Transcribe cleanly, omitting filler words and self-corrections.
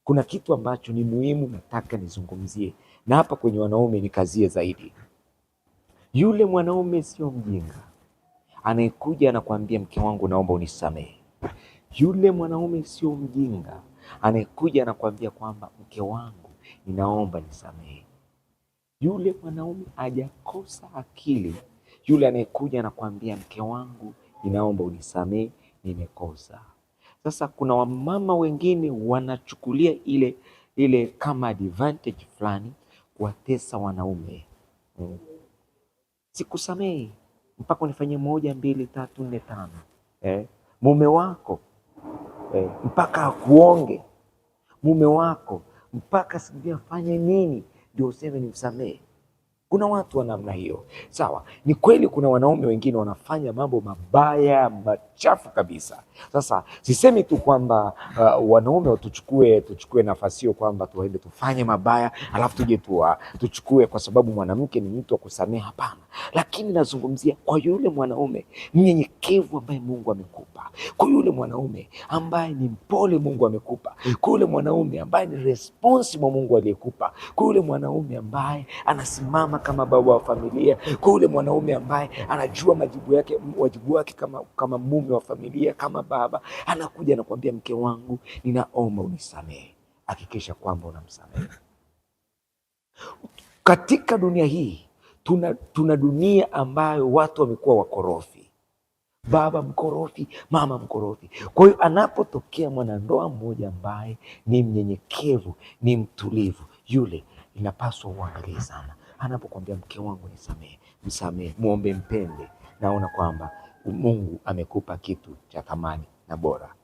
kuna kitu ambacho ni muhimu nataka nizungumzie, na hapa kwenye wanaume nikazie zaidi. Yule mwanaume sio mjinga anayekuja anakuambia mke wangu naomba unisamehe. Yule mwanaume sio mjinga anayekuja anakuambia kwamba mke wangu ninaomba nisamehe. Yule mwanaume hajakosa akili, yule anayekuja anakuambia mke wangu ninaomba unisamehe, nimekosa. Sasa kuna wamama wengine wanachukulia ile kama advantage fulani kuwatesa wanaume. Sikusamehe mpaka unifanyie 1, 2, 3, 4, 5. Mume wako mpaka akuonge, mume wako mpaka sijui afanye nini ndio useme nimsamehe. Kuna watu wa namna hiyo. Sawa, ni kweli kuna wanaume wengine wanafanya mambo mabaya machafu kabisa. Sasa sisemi tu kwamba wanaume tuchukue nafasi hiyo kwamba tuende tufanye mabaya alafu tuje tuchukue kwa sababu mwanamke ni mtu wa kusamehe. Hapana, lakini nazungumzia kwa yule mwanaume mnyenyekevu ambaye Mungu amekupa, kwa yule mwanaume ambaye ni mpole Mungu amekupa, kwa yule mwanaume ambaye ni responsible Mungu aliyekupa, kwa yule mwanaume ambaye anasimama kama baba wa familia, kwa yule mwanaume ambaye anajua wajibu wake kama mume wa familia, kama baba, anakuja anakuambia mke wangu ninaomba unisamehe. Hakikisha kwamba unamsamehe. Katika dunia hii tuna dunia ambayo watu wamekuwa wakorofi, baba mkorofi, mama mkorofi. Kwa hiyo anapotokea mwanandoa mmoja ambaye ni mnyenyekevu, ni mtulivu, yule inapaswa uangalie sana. Anapokuambia mke wangu nisamehe, msamehe, muombe, mpende. Naona kwamba Mungu amekupa kitu cha thamani na bora.